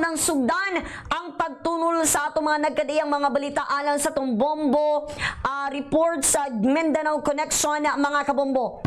ng sugdan ang pagtunol sa ato mga nagkadiyang mga balita alang sa itong bombo report sa Mindanao Connection mga kabombo.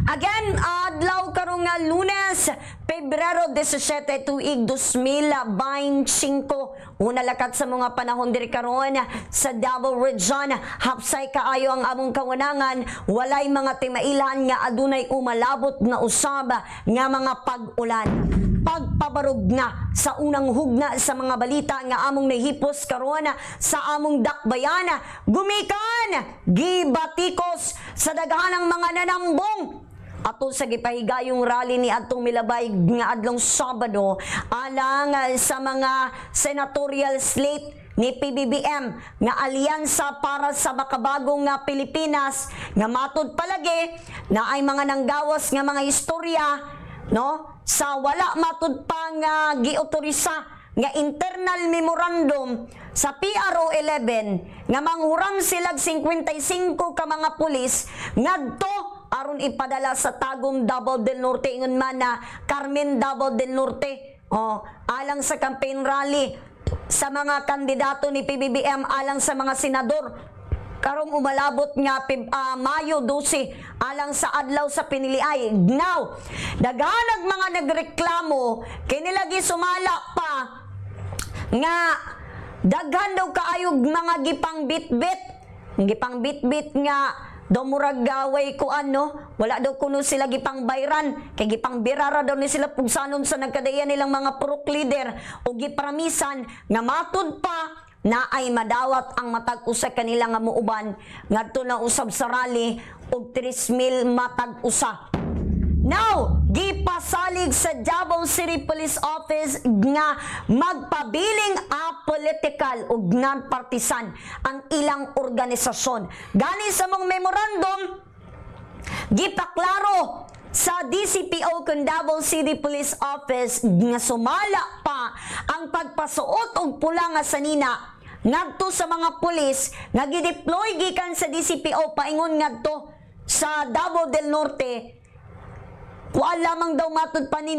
Again, adlaw karong nga Lunes, Pebrero 17 tuig 2025. Una lakat sa mga panahon diri karon sa Davao Region, hapsay kaayo ang among kawanangan, walay mga timailan nga adunay umalabot na usab nga mga pag-ulan. Pagpabarog na sa unang hugna sa mga balita nga among nahipos karon sa among dakbayan, gumikan gibatikos sa daghanang mga nanambong ato sa gipahigayong rally ni atong milabay nga adlong Sabado alang sa mga senatorial slate ni PBBM nga alyansa para sa makabagong nga Pilipinas nga matud palagi na ay mga nanggawas nga mga istorya no sa wala matud pa nga giotorisa nga internal memorandum sa PRO 11 nga manghurang silag 55 ka mga pulis ngadto aron ipadala sa Tagum Davao del Norte ingon man na Carmen Davao del Norte alang sa campaign rally sa mga kandidato ni PBBM alang sa mga senador karong umalabot nga Mayo 12 alang sa adlaw sa piniliay. Now, daghanag mga nagreklamo kinilagi sumala pa nga daghan daw kaayog mga gipang bitbit nga daw murag gaway ko wala daw kuno sila gipang bayran kay gipang birara daw ni sila pugsanon sa nagkadayan nilang mga purok leader o giparamisan nga matud pa na ay madawat ang matag usa kanila nga muuban ngadto na usab sa rally og 3,000 matag usa. Now, gipasalig sa Davao City Police Office nga magpabiling apolitical ug non-partisan ang ilang organisasyon. Gani sa mong memorandum, gipaklaro sa DCPO kung Davao City Police Office nga sumala pa ang pagpasuot og pula nga sanina ngadto sa mga pulis nga gideploy gikan sa DCPO paingon ngadto sa Davao del Norte. Kuan lamang daw matud pa ni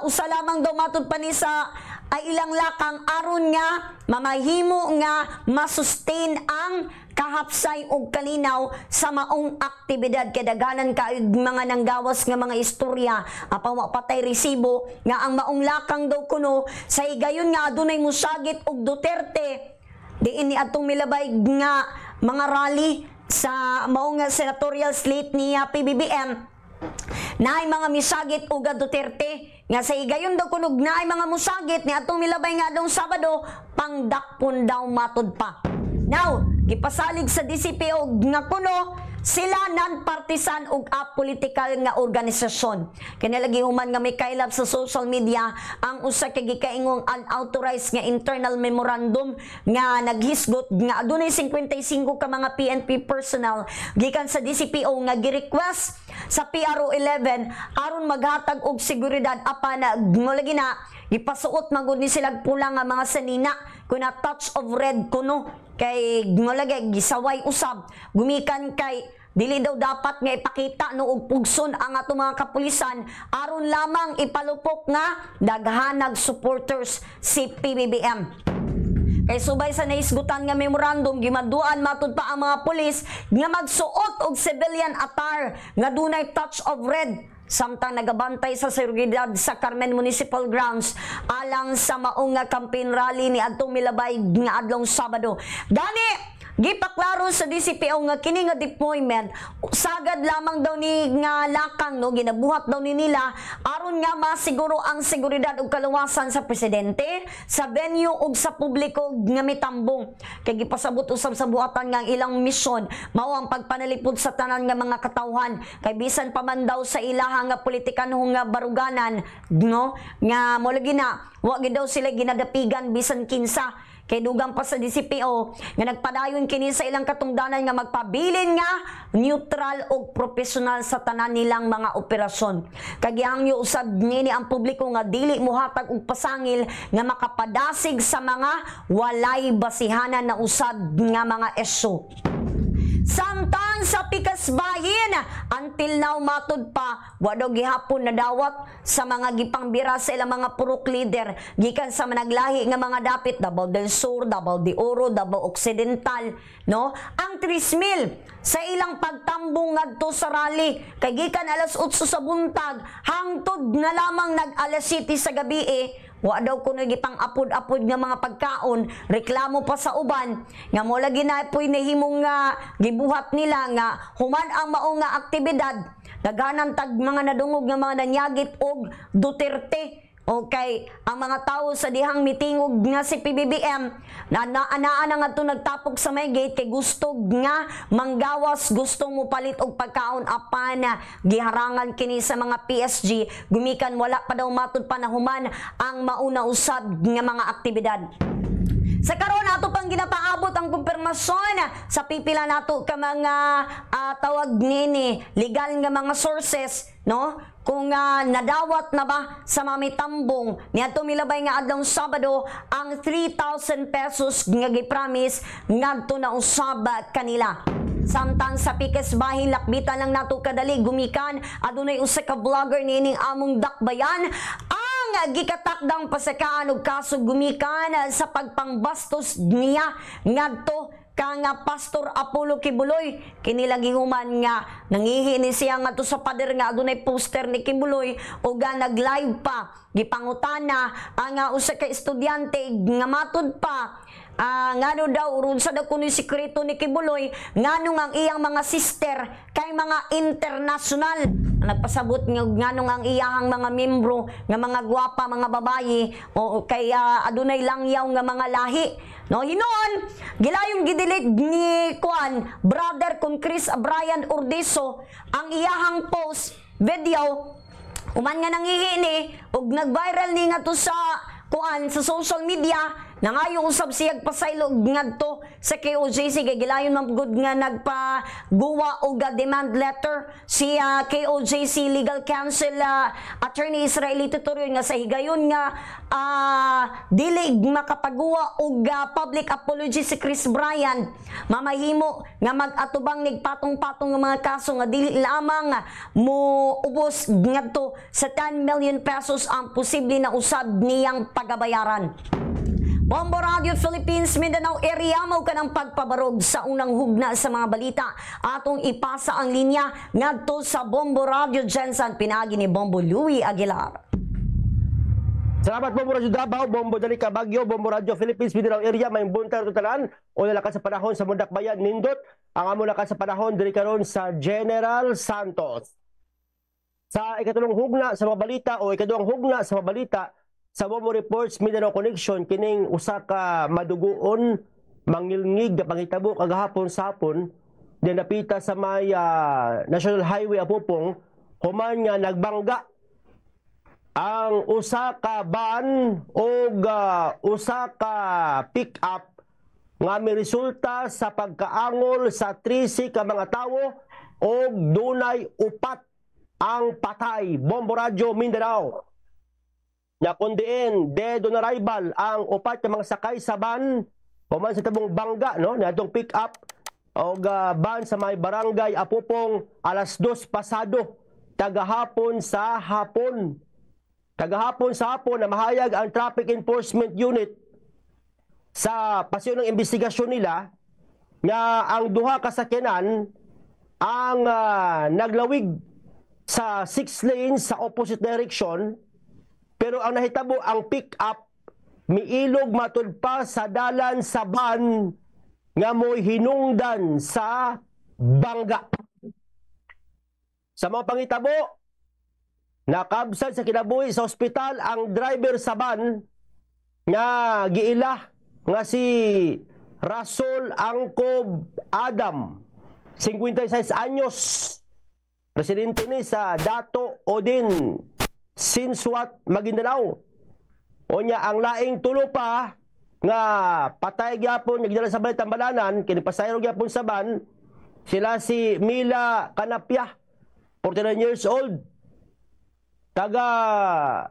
usa lamang daw matud pa ni sa ay ilang lakang aron nga mamahimo nga masustain ang kahapsay og kalinaw sa maong aktibidad kay daghanan kaayod mga nanggawas nga mga istorya apawa patay resibo nga ang maong lakang daw kuno sa higayon nga adunay musagit og Duterte diin ni atong milabay nga mga rally sa maong senatorial slate ni PBBM na ay mga misagit uga Duterte nga sa higayon daw kunog na ay mga musagit ni atong milabay nga adong Sabado pangdakpon daw matud pa. Now, gipasalig sa DCPO nga kuno sila non-partisan ug apolitical nga organisasyon. Kinalagi human nga may kailap sa social media ang usa kay gikaingong unauthorized nga internal memorandum nga naghisgot nga adunay 55 ka mga PNP personnel gikan sa DCPO nga gi-request sa PRO 11 aron maghatag og seguridad apan ngolagi na gipasuot magud ni sila pula nga mga sanina kuna touch of red kuno kay ngolagi gisaway usab gumikan kay dili daw dapat nga ipakita no og pugson ang ato mga kapulisan aron lamang ipalupok nga daghanag supporters si PBBM. Kay subay sa naisgutan nga memorandum gimaduan matud pa ang mga pulis nga magsuot og civilian attire nga dunay touch of red samtang nagabantay sa seguridad sa Carmen Municipal Grounds alang sa maong nga campaign rally ni adtong milabay nga adlong Sabado. Gani gipaklaro sa DCPO nga kini nga deployment sagad lamang daw ni nga lakang ginabuhat daw ni nila aron nga masiguro ang seguridad ug kaluwasan sa presidente, sa venue ug sa publiko nga mitambong. Kay gipasabot usab sa buhatan nga ilang misyon mao ang pagpanalipod sa tanan nga mga katawhan kay bisan pa man daw sa ilaha nga politikan nga baruganan nga mo lagi na wa gid daw sila ginadapigan bisan kinsa. Kay dugang pa sa DCPO nga nagpadayon kini sa ilang katungdanan nga magpabilin nga neutral ug profesional sa tanan nilang mga operasyon. Kagihangyo usab nini ang publiko nga dili mohatag og pasangil nga makapadasig sa mga walay basihanan na usab nga mga isyu. Samtang sa pikas Bahin. Until now matud pa wado gihapon na dawat sa mga gipangbira sa ilang mga purok leader gikan sa managlahi nga mga dapit Davao del Sur, Davao de Oro, Davao Occidental, no? Ang 3,000 sa ilang pagtambong ngadto sa rally kay gikan alas 8 sa buntag hangtod na lamang nag alas 7 sa gabi wa daw kuno gipang apod-apod nga mga pagkaon, reklamo pa sa uban nga mo lagi na poy nahimong nga gibuhat nila nga human ang mao nga aktibidad daghanan tag mga nadungog nga mga nanyagit og Duterte. Okay, ang mga tao sa dihang mitingog nga si PBBM na naanaan nga ito nagtapok sa may gate kay gusto nga manggawas, gusto mo palit og pagkaon apan na giharangan kini sa mga PSG gumikan wala pa daw matud panahuman ang mauna usab nga mga aktibidad. Sa karon ato pang ginapaabot ang kumpirmasyon sa pipila nato ka mga tawag nini legal nga mga sources, no? Kung nadawat na ba sa mamitambong niadto milabay nga adlong Sabado ang 3,000 pesos nga gipromise ngadto na usab kanila. Samtang sa Pikes Bahin lakbitan lang nato kadali gumikan adunay usa ka vlogger nining among dakbayan ang gikatakdang pasakaan og kaso gumikan sa pagpangbastos niya ngadto kang Pastor Apollo Kibuloy. Kinilang human nga nangihi ni siya nga to sa pader nga adunay poster ni Kibuloy o ga nag-live pa gipangutana ang usa ka estudyante nga matud pa ngano daw urunsa daw kuno sikreto ni Kibuloy nganong ang iyang mga sister kay mga internasyonal. Nagpasabot nga nganong ang iyang mga membro nga mga gwapa mga babayi o kay adunay langyaw nga mga lahi. No, hinuon gilayong gidelete ni Kuan brother kung Chris Brian Urdiso ang iyahang post video uman nga nangihi ni ug nag-viral ni nga to sa Kuan sa social media nangayo usab siya pasaylog ngadto sa KOJC kay gilayon man gud nga nagpaguwa og demand letter si KOJC Legal Counsel Attorney Israeli Tutorion nga sa higayon nga dili makapaguwa og public apology si Chris Brian mamahimo nga mag-atubang nig patong-patong nga mga kaso nga dili lamang mo ubos ngadto sa 10 million pesos ang posible na usab niyang pagabayaran. Bombo Radio Philippines Mindanao area mao kanang pagpabarog sa unang hugna sa mga balita atong ipasa ang linya ngadto sa Bombo Radio Jensen pinagi ni Bombo Louie Aguilar. Salamat Bombo Radio Davao, Bombo Dalika Baguio, Bombo Radio Philippines Mindanao area may buntar tutalan o nalakas sa panahon sa Mundak Bayan nindot ang amo lakas sa panahon diri karon sa General Santos. Sa ikatulong hugna sa mga balita o ikaduhang hugna sa mga balita sa Bombo Reports Mindanao Connection kining usa ka madugoon mangilngig nga pangitabo kagahapon sa hapon din napita sa may National Highway Apupong human nga nagbangga ang usa ka van o usa ka pick-up nga may resulta sa pagkaangol sa 13 ka mga tawo o dunay upat ang patay. Bombo Radio Mindanao na kundiin dead on arrival ang upat ng mga sakay sa van human sa tabong bangga no niadtong pick up o van sa may barangay Apupong alas 2 pasado tagahapon sa hapon na mahayag ang Traffic Enforcement Unit sa pasyon ng investigasyon nila nga ang duha ka sakyanan ang naglawig sa 6 lanes sa opposite direction. Pero ang nahitabo ang pick-up miilog matud pa sa dalan sa van nga mo'y hinungdan sa bangga. Sa mga pangitabo, nakabsad sa kinabuhi sa ospital ang driver sa van nga giila nga si Rasol Angkob Adam, 56 anyos, residente ni sa Dato Odin Sinswat, Maguindanao. O niya ang laing tulo pa nga patay gyapon nagdala sa balay Tambalanan kini pasayro gyapon sa ban sila si Mila Canapia 49 years old taga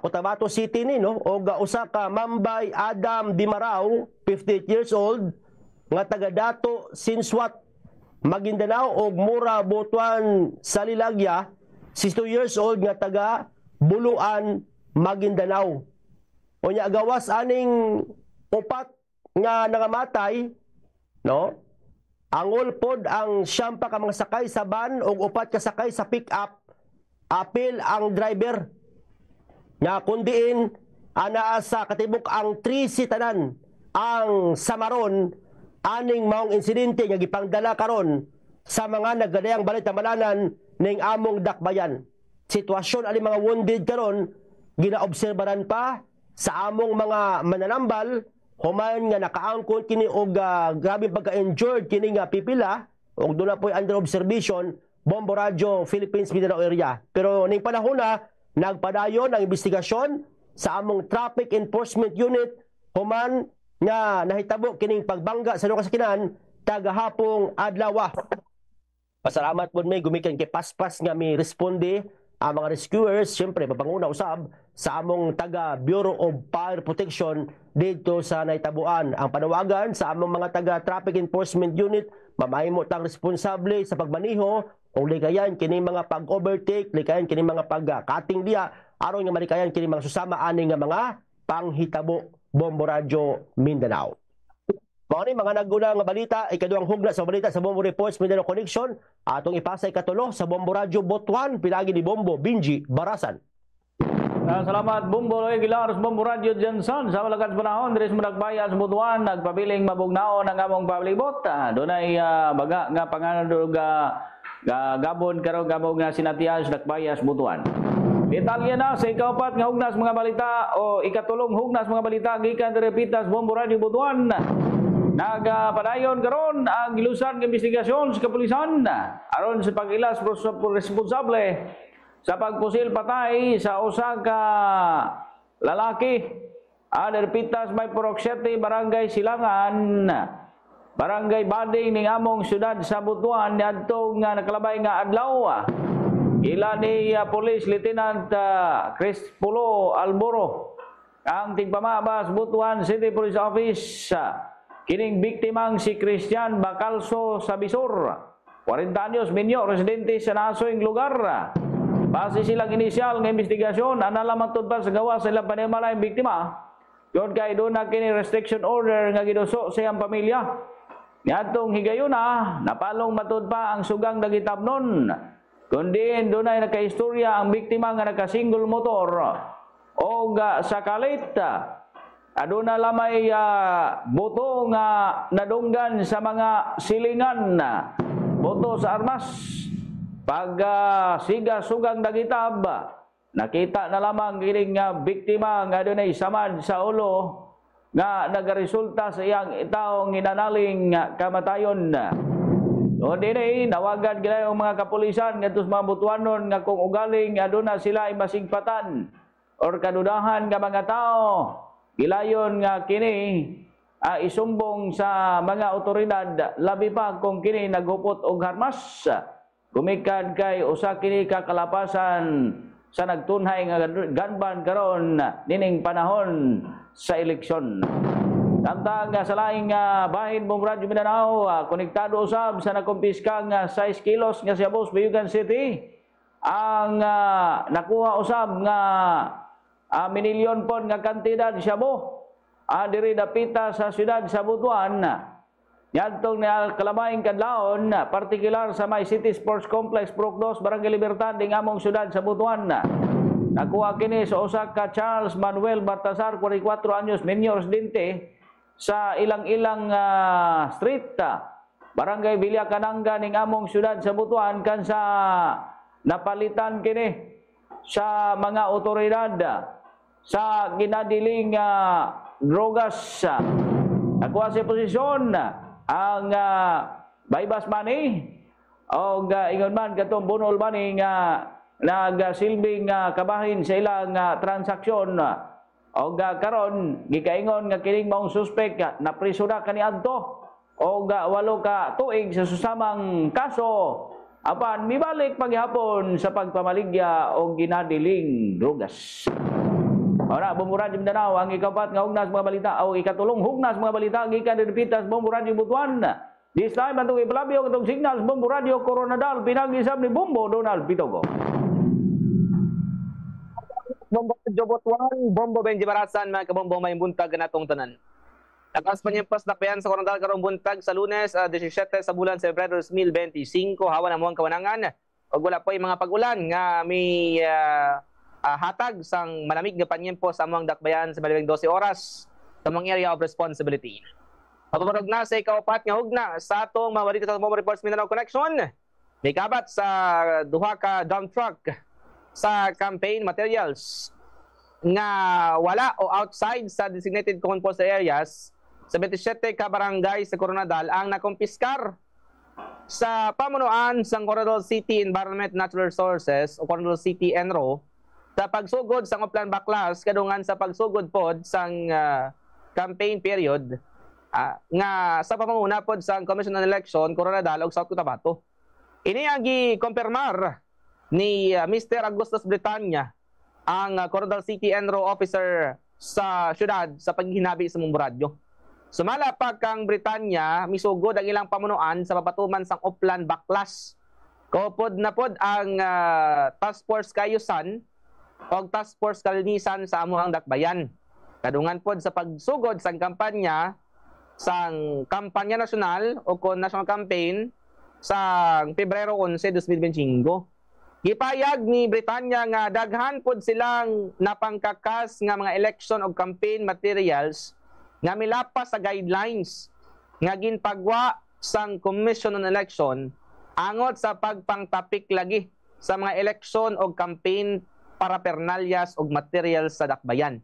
Cotabato City ni no o usa ka Mambay Adam Dimarao 58 years old nga taga Dato Sinswat Maguindanao ug Mura Butuan sa Lilagya, 62 years old nga taga Buluan, Maguindanao. Unya gawas aning upat nga nangamatay, no? Angol pod ang siyam pa ka mga sakay sa van ug upat ka sakay sa pick-up. Apil ang driver. Nga kundiin ana sa katibok ang 3 sitanan ang samaron aning maong insidente nga gipangdala karon sa mga naggadayang balitamanan ning among dakbayan. Sitwasyon ani mga wounded karon ginaobserbahan pa sa among mga mananambal human nga nakaangkon kini og grabe pagka-injured kini nga pipila og doon na po under observation Bombo Radio Philippines Mindanao area. Pero ning panahon na nagpadayon ang investigasyon sa among Traffic Enforcement Unit human nga nahitabo kining pagbangga sa duha ka sakinan tagahapong adlaw. Pasalamat po may gumikan kay Paspas nga mi responde ang mga rescuers, siyempre papanguna usab sa among taga Bureau of Fire Protection dito sa naitabuan. Ang panawagan sa among mga taga Traffic Enforcement Unit, mamahimo tang responsable sa pagmaniho o likayan kini mga pag-overtake, likayan kini mga pag-cutting diya, aron nga malikayan kini mga susama ani nga mga panghitabo. Bombo Radio Mindanao. Mga ni mga naguna nga balita, ikaduhang hugna sa balita sa Bombo Reports Mindanao Connection, atong ipasay katulo sa Bombo Radio Botuan, pinagi ni Bombo Benji Barasan. Salamat Bombo Aguilar sa Bombo Radio Johnson sa malagad panahon diri sa Madagbaya sa Butuan nagpabiling mabugnaon ang among pablibot. Dunay baga nga panganod gabon karon gabon nga sinatiyan sa Dakbaya sa Butuan. Detalye na sa ikapat nga hugnas mga balita o ikatulong hugnas mga balita gikan diri Pitas Bombo Radio Butuan. Nagpadayon karon ang gilusan nga investigasyon sa kapulisan aron sa pag-ilas responsable sa pagpusil patay sa usa ka lalaki diri Pitas may Purok 7 Barangay Silangan, Barangay Bading ning among syudad sa Butuan niadtong nakalabay nga adlaw. Ila ni Police Lieutenant Chris Pulo Alboro ang tigpamabas Butuan City Police Office kining biktimang si Christian Bacalso Sabisor, 40 anyos, minyo, residente sa nasoing lugar. Base silang inisyal nga investigasyon, analamatod pa sa gawa sa ilang panimala yung biktima. Yun kay doon na kini restriction order nga giduso sa iyang pamilya. Niadtong higayuna, napalong matud pa ang sugang nagitabnon. Kundi doon ay nakaistorya ang biktima nga naka-single motor o sa kalit. Aduna lamay buto nga nadunggan sa mga silingan, buto sa armas. Pag siga sugang nagitab, nakita na lamang kining biktima nga doon ay samad sa ulo nga nagaresulta sa iyang itaong hinanaling kamatayon. O dinay nawagan gila yung mga kapulisan ngadto sa mga Butuanon nga kung ugaling aduna sila ay masigpatan or kadudahan nga mga tao, gilayon nga kini isumbong sa mga otoridad labi pa kung kini naghupot og armas. Gumikan kay usa kini kakalapasan sa nagtunhay nga ganban karon nining panahon sa eleksyon. Tantang sa laing bahin Bombo Radio Mindanao, konektado usab sa nakumpiska nga 6 kilos nga siyabos Bayugan City. Ang nakuha usab nga minilyon pon nga kantidad siyabo diri dapita sa siyudad sa Butuan. Yadtong na kalamaing kadlawon, partikular sa May City Sports Complex, Purok 2, Barangay Libertad, ding among siyudad sa Butuan. Nakuha kini sa usa ka Charles Manuel Baltasar, 44 anyos, minyo, residente sa ilang-ilang street, Barangay Villa Cananga ning among siyudad sa Butuan kan sa napalitan kini sa mga otoridad sa ginadiling drogas. Nakuha sa posisyon ang Baybas Money o ingon man katong bunol money nga nagsilbing kabahin sa ilang transaksyon. O karon gikaingon nga kining maong suspek na priso na kaniadto o 8 ka tuig sa susamang kaso apan mibalik paghapon sa pagpamaligya o ginadiling drogas. Ora Bombo Radio Mindanao ang ikapat nga hugnas mga balita o ikatulong hugnas mga balita gikan diri Pitas Bombo Radio Butuan. This time, atong ipalabyo itong signals, Bombo Radio Coronadal, pinag-isab ni Bombo Donald Pitogo. Bombo Jobot 1, Bombo Benji Barasan, mga kabombo may buntag na itong tanan. Lakas pa niyang pasnakbayan sa Coronadal karong buntag sa Lunes, 17 sa bulan sa Febrero 2025, hawa na mo ang kawanangan. O wala po yung mga pag-ulan nga may hatag sang malamig na panyempo sa among dakbayan sa malibing 12 oras sa mga area of responsibility. Papamarog na sa ikaupat nga hugna sa atong mga balita sa Bombo Reports Mindanao Connection. May kabat sa duha ka dump truck sa campaign materials nga wala o outside sa designated compost areas sa 27 ka barangay sa Coronadal ang nakumpiskar sa pamunuan sa Coronadal City Environment Natural Resources o Coronadal City ENRO sa pagsugod sa Oplan Baklas kadungan sa pagsugod pod sang campaign period nga sa pamanguna pod sa Commission on Election Coronadal ug South Cotabato. Ini ang gi-kompirmar ni Mr. Augustus Britanya, ang Coronadal City ENRO officer sa syudad sa paghihinabi sa Bombo Radio. Sumala pa kang Britanya, misugod ang ilang pamunuan sa papatuman sang Oplan Baklas. Kopod na pod ang Task Force Kayusan o Task Force Kalinisan sa amuang dakbayan. Kadungan pod sa pagsugod sang kampanya sang kampanya nasyonal o national campaign sa Pebrero 11, 2025. Gipayag ni Britanya nga daghan pod silang napangkakas nga mga election o campaign materials nga milapas sa guidelines nga ginpagwa sang Commission on Election angot sa pagpangtapik lagi sa mga election o campaign parapernalyas o materials sa dakbayan.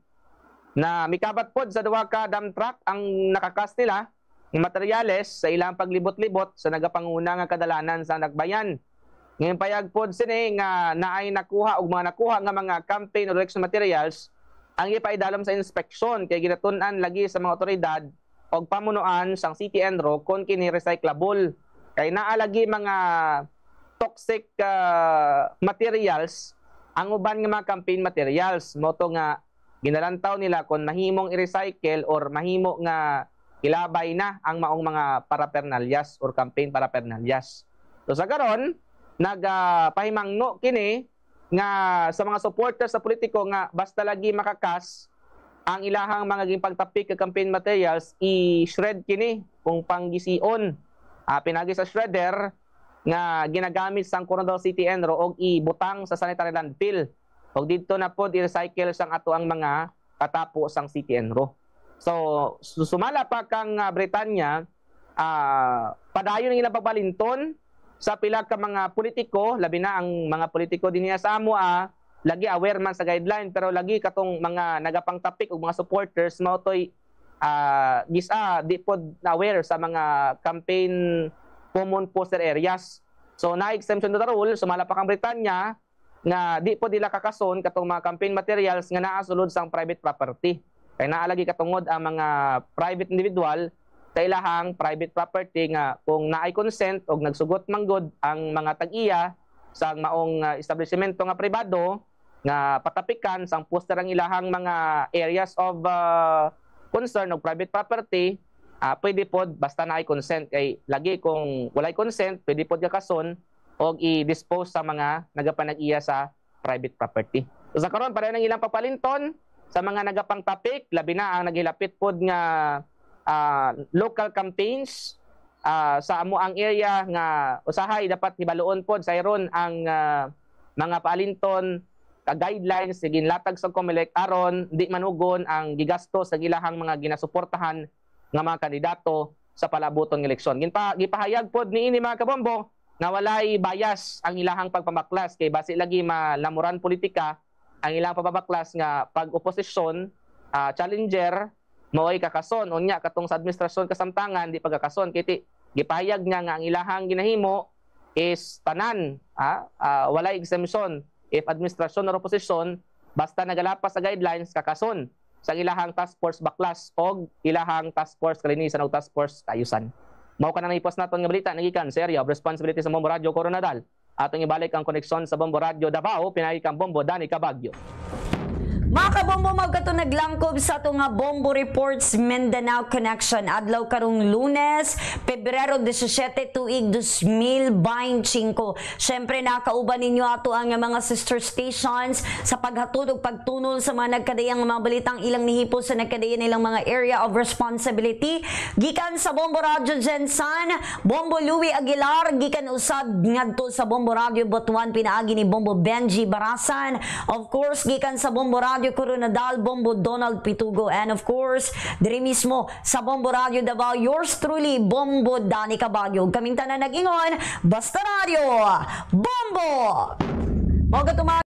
Na mikabat pod sa duha ka dump truck ang nakakas nila ng materyales sa ilang paglibot-libot sa nagapanguna nga kadalanan sa dakbayan. Ngayon payag pod sini nga naay nakuha og mga nakuha nga mga campaign or election materials ang ipaidalom sa inspeksyon kay ginatun-an lagi sa mga otoridad og pamunuan sang City ENRO kon kini recyclable kay naa lagi mga toxic materials ang uban nga mga campaign materials moto nga ginalantaw nila kung mahimong i-recycle or mahimo nga ilabay na ang maong mga parapernalyas or campaign parapernalyas. So sa karon nagpahimangno kini nga sa mga supporters sa politiko nga basta lagi makakas ang ilahang mga pagtapik ka campaign materials i-shred kini kung panggision. Pinagi sa shredder nga ginagamit sa Coronadal City ENRO og ibutang sa sanitary landfill. Og dito na po i-recycle sang ato ang mga katapo sang City ENRO. So sumala pa kang Britanya padayon ang ilang pagbalinton sa pila ka mga politiko, labi na ang mga politiko din niya sa amoa, lagi aware man sa guideline pero lagi katong mga nagapangtapik og mga supporters mao toy di pod aware sa mga campaign common poster areas. So na exemption to the rule, sumala pa kang Britanya nga di po nila kakason katong mga campaign materials nga naa sulod sang private property. Kay naa lagi katungod ang mga private individual sa ilahang private property nga kung naay consent og nagsugot manggod ang mga tag-iya sa maong establishmento nga pribado nga patapikan sang poster ang ilahang mga areas of concern og private property, pwede pod basta naay consent. Kay lagi kung walay consent pwede pod kakason og i-dispose sa mga nagapanag-iya sa private property. So sa karon para nang ilang papalinton sa mga nagapangtapik, labi na ang naghilapit pod nga local campaigns sa amuang area nga usahay dapat hibaluon pod sa iron ang mga palinton guidelines ginlatag sa COMELEC aron di manugon ang gigasto sa ilahang mga ginasuportahan nga mga kandidato sa palabutong eleksyon. Gipahayag pod niini mga kabombo nga walay bias ang ilahang pagpabaklas kay base lagi malamuran politika ang ilang pababaklas nga pag-oposisyon challenger mao'y kakason unya katong sa administrasyon kasamtangan di pagkakason kiti gipahayag nga ang ilahang ginahimo is tanan walay exemption if administrasyon or oposisyon basta nagalapas sa guidelines kakason sa ilahang task force baklas o ilahang task force kalinisan o task force kayusan. Mao ka nang ipos naton nga balita nagikan sa area of responsibility sa Bombo Radio Coronadal. Atong ibalik ang koneksyon sa Bombo Radio Davao, pinagi kang Bombo Dani Cabagyo. Mga kabombo, magkato naglangkob sa ito nga Bombo Reports Mindanao Connection. Adlaw karong Lunes, Pebrero 17, tuig 2025. Siyempre, nakauban ninyo ato ang mga sister stations sa paghatod o pagtunol sa mga nagkadayang mga balitang ilang nihipo sa nagkadayan nilang mga area of responsibility. Gikan sa Bombo Radio Jensan, Bombo Louie Aguilar, gikan usab ngadto sa Bombo Radio Butuan, pinaagi ni Bombo Benji Barasan. Of course, gikan sa Bombo Radio Coronadal, Bombo Donald Pitugo, and of course, diri mismo sa Bombo Radio Davao, yours truly, Bombo Dani Caballo. Kaming tanan nag-ingon, basta radio, Bombo! Mga